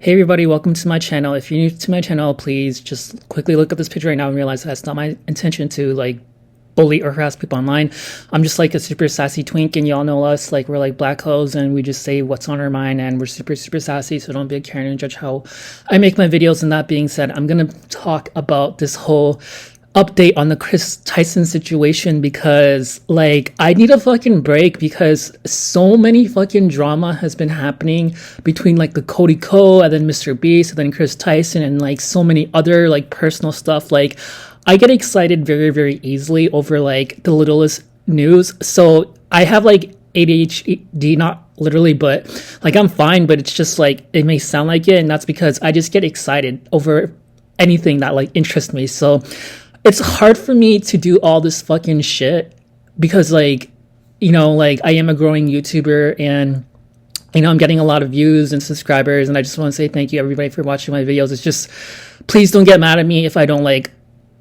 Hey everybody, welcome to my channel. If you're new to my channel, please just quickly look at this picture right now and realize that's not my intention to bully or harass people online. I'm just like a super sassy twink, and y'all know us, we're like black hoes and we just say what's on our mind, and we're super sassy, so don't be a Karen and judge how I make my videos. And that being said, I'm gonna talk about this whole update on the Kris Tyson situation because I need a fucking break because so many fucking drama has been happening between the Cody Co and then Mr. Beast and then Kris Tyson and so many other personal stuff. I get excited very easily over the littlest news. So I have ADHD, not literally, but I'm fine, but it's just it may sound like it, and that's because I just get excited over anything that interests me. So it's hard for me to do all this fucking shit because I am a growing YouTuber, and I'm getting a lot of views and subscribers, and I just want to say thank you everybody for watching my videos. It's just, please don't get mad at me if I don't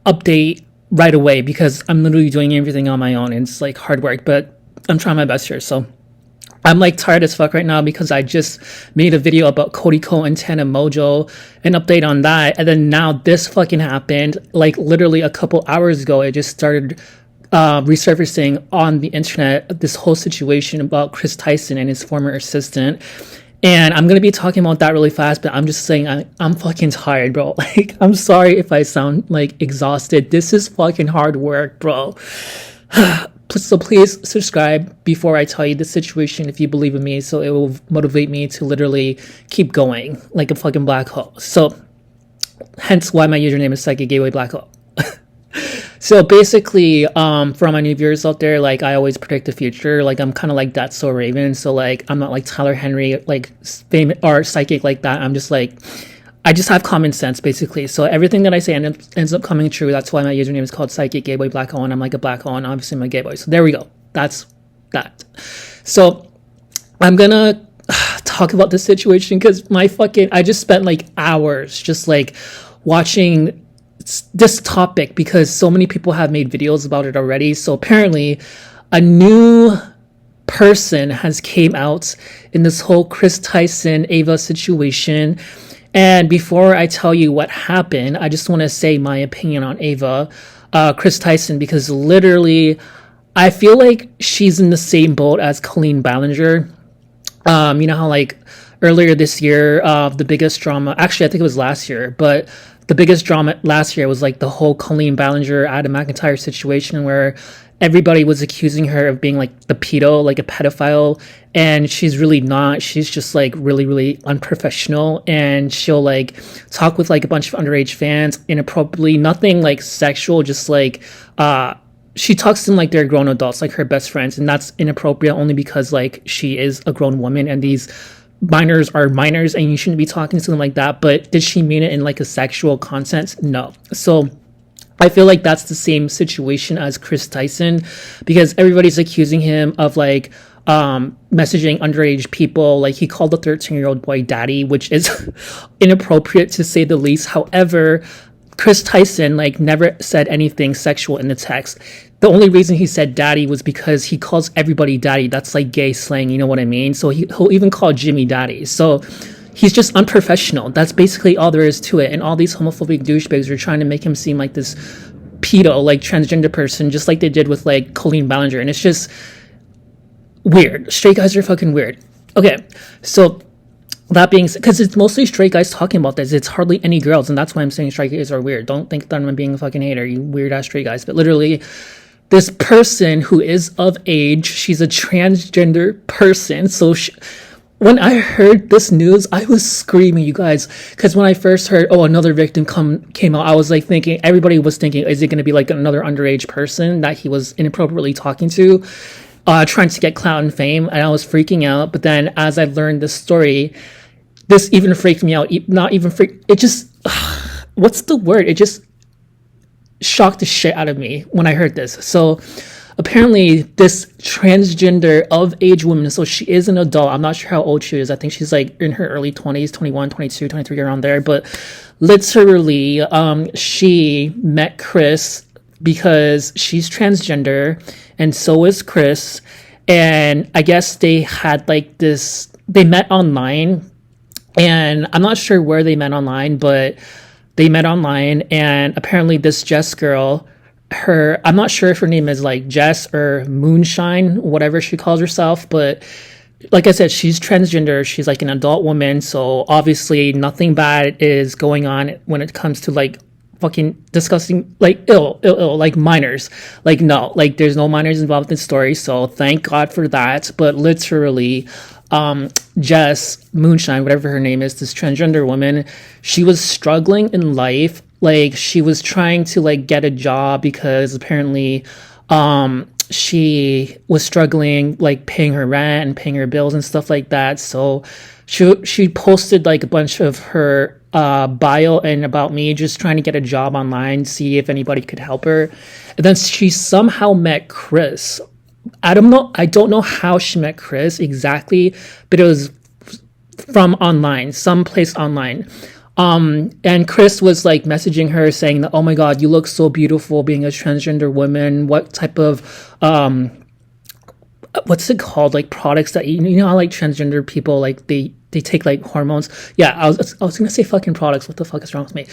update right away, because I'm literally doing everything on my own and it's hard work, but I'm trying my best here. So I'm tired as fuck right now because I just made a video about Cody Co and Tana Mojo, an update on that, and then now this fucking happened literally a couple hours ago. It just started resurfacing on the internet, this whole situation about Kris Tyson and his former assistant. And I'm gonna be talking about that really fast, but I'm just saying I'm fucking tired, bro. I'm sorry if I sound exhausted. This is fucking hard work, bro. So please subscribe before I tell you the situation if you believe in me, so it will motivate me to literally keep going like a fucking black hole. So hence why my username is Psychic Gateway Black Hole. So basically, for my new viewers out there, I always predict the future. I'm kind of like That's So Raven. So I'm not Tyler Henry, famous or psychic like that. I'm just I just have common sense, basically. So everything that I say ends up coming true. That's why my username is called Psychic Gateway Black Hole, and I'm a black hole, and obviously I'm a gay boy. So there we go. That's that. So I'm gonna talk about this situation because I just spent hours just watching this topic because so many people have made videos about it already. So apparently a new person has came out in this whole Kris Tyson Ava situation. And before I tell you what happened, I just want to say my opinion on Ava, Kris Tyson, because literally I feel like she's in the same boat as Colleen Ballinger. You know how earlier this year, the biggest drama, actually I think it was last year, but the biggest drama last year was the whole Colleen Ballinger, Adam McIntyre situation where everybody was accusing her of being the pedo, a pedophile, and she's really not. She's just really unprofessional, and she'll talk with a bunch of underage fans inappropriately, nothing sexual, just she talks to them they're grown adults, her best friends, and that's inappropriate only because she is a grown woman and these minors are minors and you shouldn't be talking to them like that. But did she mean it in a sexual context? No. So I feel that's the same situation as Kris Tyson, because everybody's accusing him of messaging underage people. He called the 13-year-old boy daddy, which is inappropriate to say the least. However, Kris Tyson never said anything sexual in the text. The only reason he said daddy was because he calls everybody daddy. That's gay slang, you know what I mean? So he'll even call Jimmy daddy. So he's just unprofessional. That's basically all there is to it. And all these homophobic douchebags are trying to make him seem like this pedo, transgender person, just like they did with Colleen Ballinger. And it's just weird. Straight guys are fucking weird. Okay, so that being said, because it's mostly straight guys talking about this, it's hardly any girls, and that's why I'm saying straight guys are weird. Don't think that I'm being a fucking hater, you weird ass straight guys. But literally, this person who is of age, she's a transgender person. So when I heard this news, I was screaming, you guys, because when I first heard, another victim came out, I was thinking, everybody was thinking, is it going to be another underage person that he was inappropriately talking to, trying to get clout and fame? And I was freaking out. But then as I learned this story, this even freaked me out. Not even it just, what's the word? It just shocked the shit out of me when I heard this. So apparently this transgender of age woman, so she is an adult. I'm not sure how old she is. I think she's in her early 20s, 21, 22, 23, around there. But literally, she met Kris because she's transgender and so is Kris. And I guess they had they met online And I'm not sure where they met online, but they met online. And apparently this Jess girl, I'm not sure if her name is like Jess or Moonshine, whatever she calls herself, but like I said, she's transgender. She's like an adult woman. So obviously nothing bad is going on when it comes to like fucking discussing like ill, like minors. Like, no, like there's no minors involved in the story. So thank God for that. But literally, Jess Moonshine, whatever her name is, this transgender woman, she was struggling in life. Like she was trying to like get a job because apparently, she was struggling like paying her rent and paying her bills and stuff like that. So she posted like a bunch of her bio and about me, just trying to get a job online, see if anybody could help her. And then she somehow met Kris. I don't know how she met Kris exactly, but it was from online, someplace online. And Kris was like messaging her saying that, oh my God, you look so beautiful being a transgender woman. What type of, what's it called? Like products that, you know how like transgender people, like they take like hormones. Yeah, I was going to say fucking products. What the fuck is wrong with me?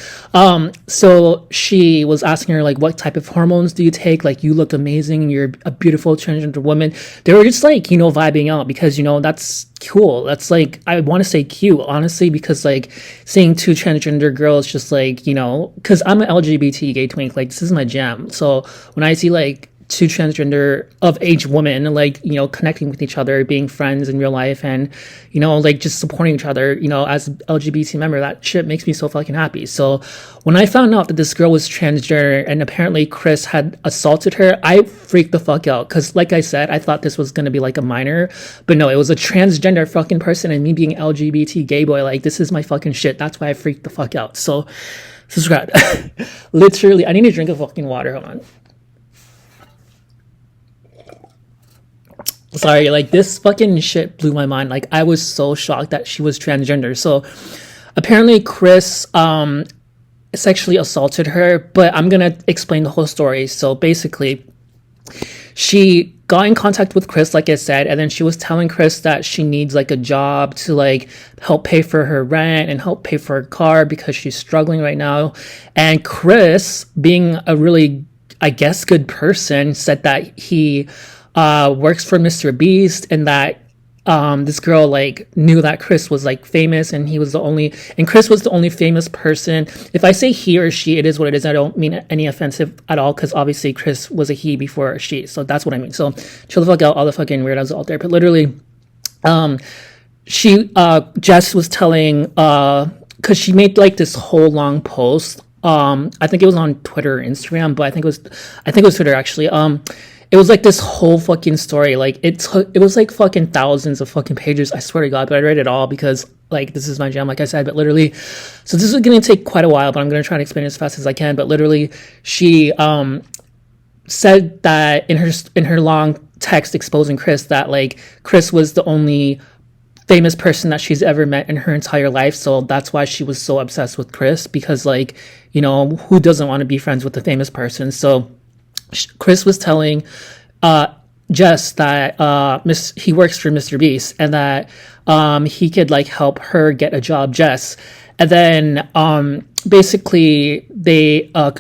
So she was asking her like, what type of hormones do you take? Like, you look amazing. You're a beautiful transgender woman. They were just like, vibing out because, that's cool. That's like, I want to say cute, honestly, because like seeing two transgender girls just like, because I'm an LGBT gay twink, like this is my jam. So when I see like two transgender of age women, like, connecting with each other, being friends in real life and, like just supporting each other, as LGBT member, that shit makes me so fucking happy. So when I found out that this girl was transgender and apparently Kris had assaulted her, I freaked the fuck out. Cause like I said, I thought this was going to be like a minor, but no, it was a transgender fucking person, and me being LGBT gay boy, like this is my fucking shit. That's why I freaked the fuck out. So subscribe. Literally, I need to drink a fucking water. Hold on. Sorry, like this fucking shit blew my mind. Like I was so shocked that she was transgender. So apparently Kris sexually assaulted her, but I'm gonna explain the whole story. So basically, she got in contact with Kris, like I said, and then she was telling Kris that she needs like a job to like help pay for her rent and help pay for her car because she's struggling right now. And Kris, being a really, I guess, good person, said that he works for Mr. Beast, and that this girl like knew that Kris was like famous, and Kris was the only famous person. If I say he or she, it is what it is. I don't mean any offensive at all, because obviously Kris was a he before a she, so that's what I mean. So chill the fuck out, all the fucking weirdos out there. But literally, Jess was telling, because she made like this whole long post. I think it was on Twitter or Instagram, but I think it was Twitter actually. It was like this whole fucking story. Like it was like fucking thousands of fucking pages. I swear to God, but I read it all because like this is my jam, like I said. But literally, so this is going to take quite a while, but I'm going to try to explain it as fast as I can. But literally, she said that in her long text exposing Kris, that like Kris was the only famous person that she's ever met in her entire life. So that's why she was so obsessed with Kris, because like, who doesn't want to be friends with a famous person? So Kris was telling Jess that he works for Mr. Beast, and that he could like help her get a job, Jess. And then basically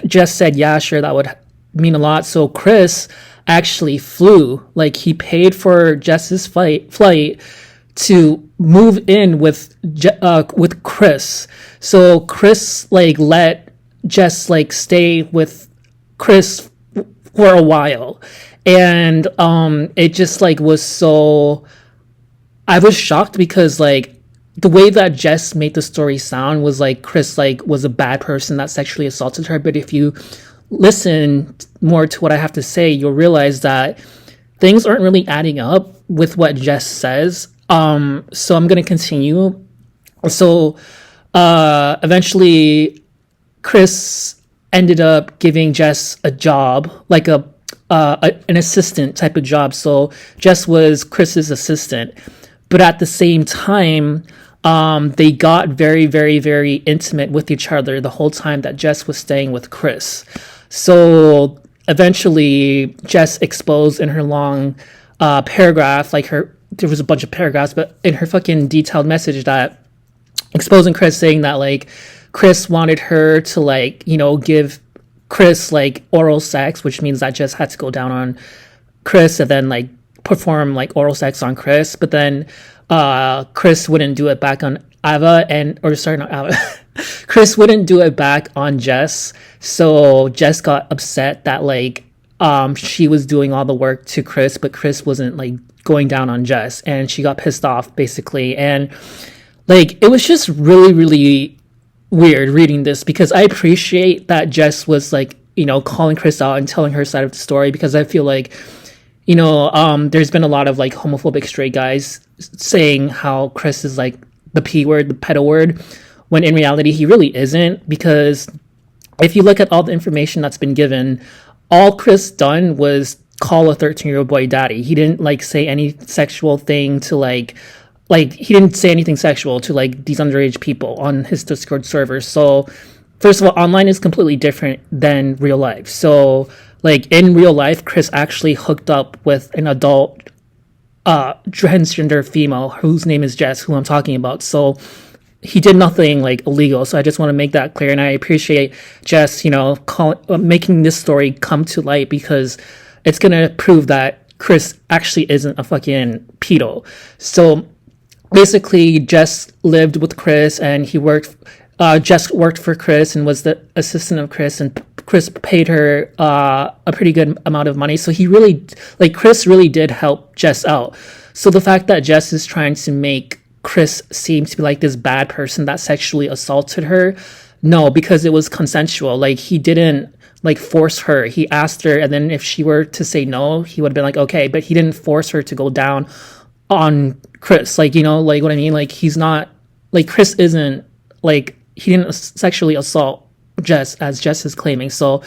Jess said, yeah, sure, that would mean a lot. So Kris actually flew, like he paid for Jess's flight to move in with Kris. So Kris like let Jess like stay with Kris for a while, and it just like was so, I was shocked because like the way that Jess made the story sound was like Kris like was a bad person that sexually assaulted her. But if you listen more to what I have to say, you'll realize that things aren't really adding up with what Jess says. So I'm gonna continue. So eventually Kris ended up giving Jess a job, like an assistant type of job. So Jess was Kris's assistant, but at the same time, they got very, very, very intimate with each other the whole time that Jess was staying with Kris. So eventually, Jess exposed in her long paragraph, there was a bunch of paragraphs, but in her fucking detailed message that exposing Kris, saying that like Kris wanted her to like, give Kris like oral sex, which means that Jess had to go down on Kris and then like perform like oral sex on Kris, but then Kris wouldn't do it back on Ava, and or sorry, not Ava. Kris wouldn't do it back on Jess, so Jess got upset that like she was doing all the work to Kris, but Kris wasn't like going down on Jess, and she got pissed off basically. And like it was just really really weird reading this, because I appreciate that Jess was like, calling Kris out and telling her side of the story, because I feel like, there's been a lot of like homophobic straight guys saying how Kris is like the P word, the pedo word, when in reality he really isn't. Because if you look at all the information that's been given, all Kris done was call a 13-year-old boy daddy. He didn't like say any sexual thing to like he didn't say anything sexual to like these underage people on his Discord server. So first of all, online is completely different than real life. So like in real life, Kris actually hooked up with an adult transgender female whose name is Jess, who I'm talking about. So he did nothing like illegal. So I just want to make that clear, and I appreciate Jess, making this story come to light, because it's gonna prove that Kris actually isn't a fucking pedo. So basically, Jess lived with Kris, and Jess worked for Kris and was the assistant of Kris, and Kris paid her a pretty good amount of money. So Kris really did help Jess out. So the fact that Jess is trying to make Kris seem to be like this bad person that sexually assaulted her, no, because it was consensual. Like he didn't like force her. He asked her, and then if she were to say no, he would have been like, okay, but he didn't force her to go down on Kris. Like, like what I mean? Like he's not, like Kris isn't, like he didn't sexually assault Jess as Jess is claiming. So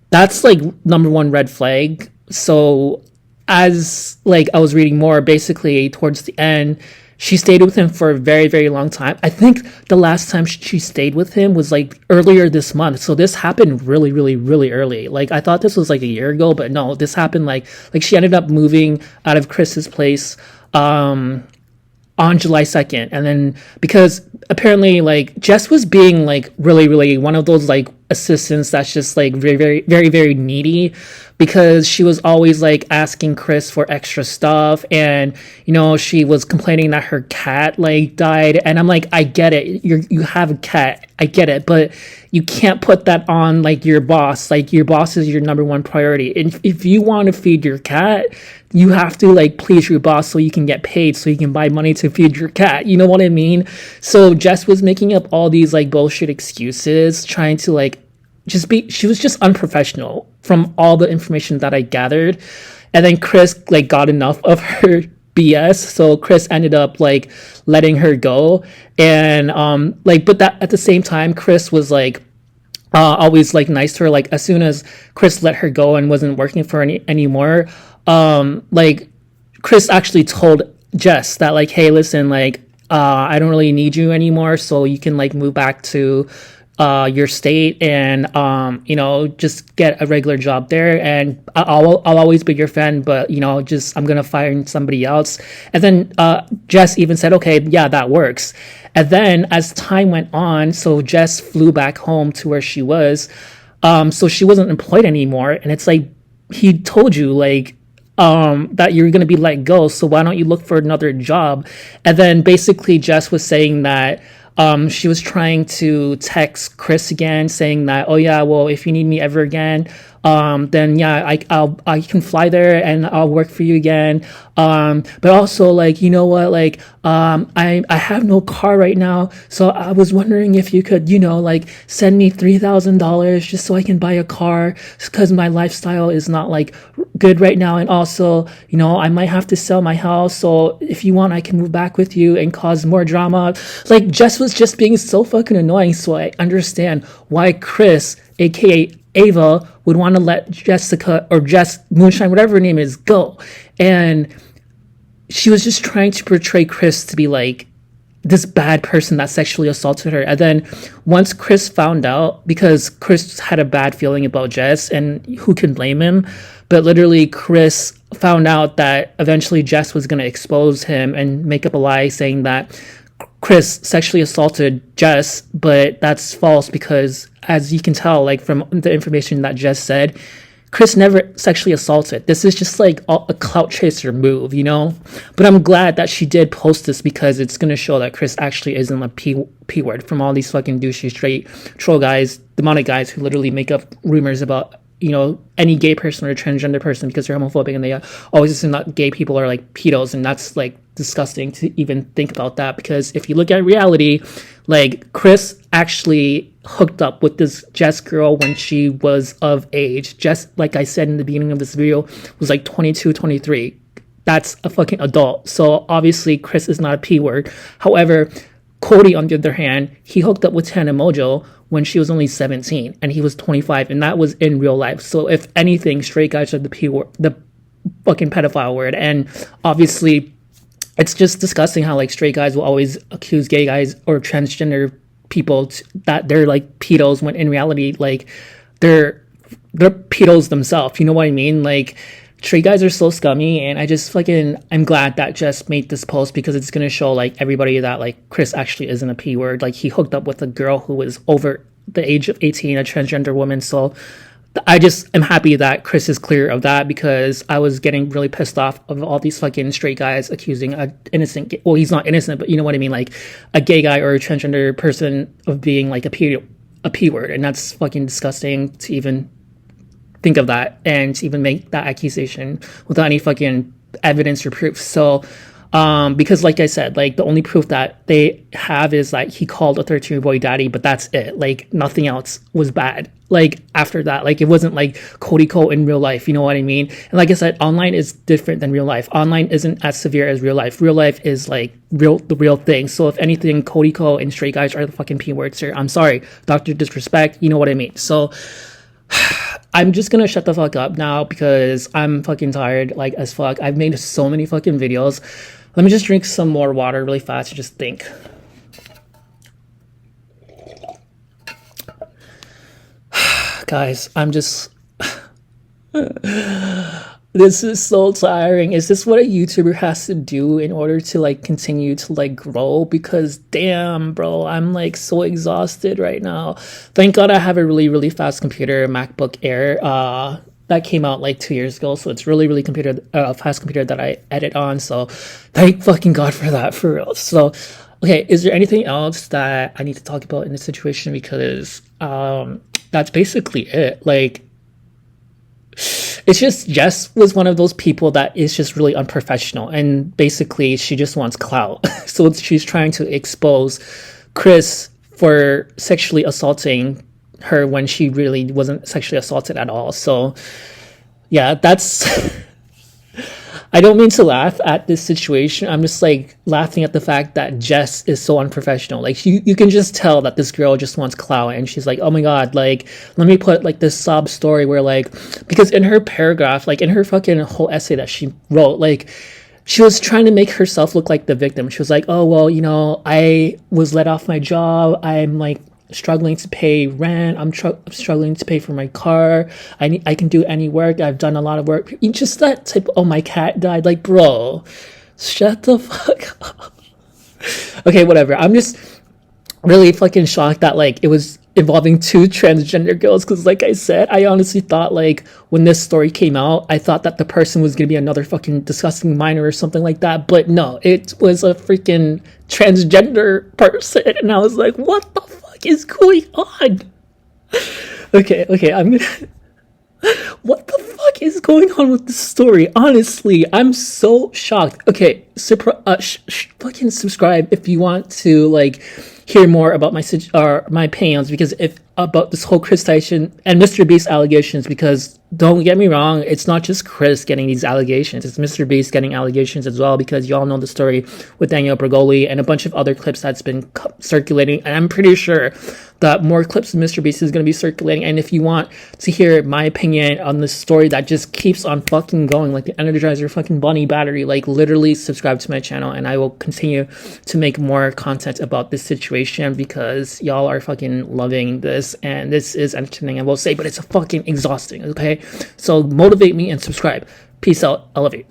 that's like number one red flag. So as like I was reading more, basically towards the end, she stayed with him for a very, very long time. I think the last time she stayed with him was like earlier this month. So this happened really, really, really early. Like I thought this was like a year ago, but no, this happened like she ended up moving out of Kris's place on July 2nd. And then because apparently like Jess was being like really, really one of those like assistants that's just like very, very, very, very needy, because she was always like asking Kris for extra stuff, and she was complaining that her cat like died. And I'm like, I get it, you have a cat, I get it, but you can't put that on like your boss. Like your boss is your number one priority, and if you want to feed your cat, you have to like please your boss so you can get paid, so you can buy money to feed your cat. You know what I mean? So Jess was making up all these like bullshit excuses, trying to like she was just unprofessional from all the information that I gathered. And then Kris like got enough of her BS, so Kris ended up like letting her go. And but that at the same time, Kris was like always like nice to her. Like as soon as Kris let her go and wasn't working for her anymore, like Kris actually told Jess that like, hey, listen, like I don't really need you anymore, so you can like move back to your state and just get a regular job there, and I'll always be your friend, but just I'm gonna find somebody else. And then Jess even said, okay, yeah, that works. And then as time went on, so Jess flew back home to where she was, so she wasn't employed anymore. And it's like, he told you like that you're going to be let go, so why don't you look for another job? And then basically Jess was saying that she was trying to text Kris again, saying that, oh yeah, well, if you need me ever again, then yeah, I can fly there and I'll work for you again. But also like, you know what, like I have no car right now, so I was wondering if you could, like send me $3,000 just so I can buy a car, because my lifestyle is not like good right now, and also I might have to sell my house, so if you want I can move back with you and cause more drama. Like Jess was just being so fucking annoying. So I understand why Kris, aka Ava, would want to let Jessica or Jess Moonshine, whatever her name is, go. And she was just trying to portray Kris to be like this bad person that sexually assaulted her. And then once Kris found out, because Kris had a bad feeling about Jess, and who can blame him, but literally Kris found out that eventually Jess was going to expose him and make up a lie saying that Kris sexually assaulted Jess, but that's false because, as you can tell, like from the information that Jess said, Kris never sexually assaulted. This is just like a clout chaser move, you know? But I'm glad that she did post this because it's going to show that Kris actually isn't a P word from all these fucking douchey straight troll guys, demonic guys who literally make up rumors about, you know, any gay person or transgender person because they're homophobic and they always assume that gay people are like pedos, and that's like disgusting to even think about that, because if you look at reality, like Kris actually hooked up with this Jess girl when she was of age. Jess, like I said in the beginning of this video, was like 22, 23. That's a fucking adult. So obviously Kris is not a P word. However, Cody, on the other hand, he hooked up with Tana Mojo when she was only 17 and he was 25, and that was in real life. So if anything, straight guys are the P word, the fucking pedophile word. And obviously it's just disgusting how like straight guys will always accuse gay guys or transgender people that they're like pedos, when in reality, like they're pedos themselves. You know what I mean? Like, straight guys are so scummy, and I'm glad that Jess made this post because it's gonna show like everybody that like Kris actually isn't a P word. Like, he hooked up with a girl who was over the age of 18, a transgender woman. So I just am happy that Kris is clear of that, because I was getting really pissed off of all these fucking straight guys accusing a innocent, well, he's not innocent, but you know what I mean, like a gay guy or a transgender person of being like a P word, and that's fucking disgusting to even think of that and to even make that accusation without any fucking evidence or proof. So because like I said, like the only proof that they have is like he called a 13-year-old boy daddy, but that's it. Like nothing else was bad like after that. Like it wasn't like Cody Cole in real life, you know what I mean? And like I said, online is different than real life. Online isn't as severe as real life. Real life is like the real thing. So if anything, Cody Cole and straight guys are the fucking P words here. I'm sorry, Dr. Disrespect, you know what I mean? So I'm just gonna shut the fuck up now because I'm fucking tired, like as fuck. I've made so many fucking videos. Let me just drink some more water really fast to just think. Guys, I'm just... This is so tiring. Is this what a YouTuber has to do in order to like continue to like grow? Because damn, bro, I'm like so exhausted right now. Thank God I have a really fast computer, MacBook Air, that came out like 2 years ago. So it's really fast computer that I edit on. So thank fucking God for that, for real. So okay, is there anything else that I need to talk about in this situation? Because that's basically it. Like, it's just Jess was one of those people that is just really unprofessional, and basically she just wants clout. So she's trying to expose Kris for sexually assaulting her when she really wasn't sexually assaulted at all. So yeah, that's... I don't mean to laugh at this situation. I'm just like laughing at the fact that Jess is so unprofessional. Like you can just tell that this girl just wants clout, and she's like, oh my God, like let me put like this sob story where like, because in her paragraph, like in her fucking whole essay that she wrote, like she was trying to make herself look like the victim. She was like, oh well, you know, I was let off my job. I'm like struggling to pay rent. I'm struggling to pay for my car. I can do any work. I've done a lot of work. Just that type, oh, my cat died. Like, bro, shut the fuck up. Okay, whatever. I'm just really fucking shocked that like it was involving two transgender girls, because like I said, I honestly thought like when this story came out, I thought that the person was gonna be another fucking disgusting minor or something like that, but no, it was a freaking transgender person, and I was like, what the fuck is going on? Okay, I'm gonna... What the fuck is going on with this story? Honestly, I'm so shocked. Okay, fucking subscribe if you want to like hear more about my opinions, because if about this whole Kris Tyson and Mr. Beast allegations, because don't get me wrong, it's not just Kris getting these allegations, it's Mr. Beast getting allegations as well, because y'all know the story with Daniel Bergoli and a bunch of other clips that's been circulating, and I'm pretty sure that more clips of Mr. Beast is going to be circulating. And if you want to hear my opinion on this story that just keeps on fucking going like the Energizer fucking bunny battery, like literally subscribe to my channel, and I will continue to make more content about this situation, because y'all are fucking loving this, and this is entertaining, I will say, but it's fucking exhausting. Okay, so motivate me and subscribe. Peace out. I love you.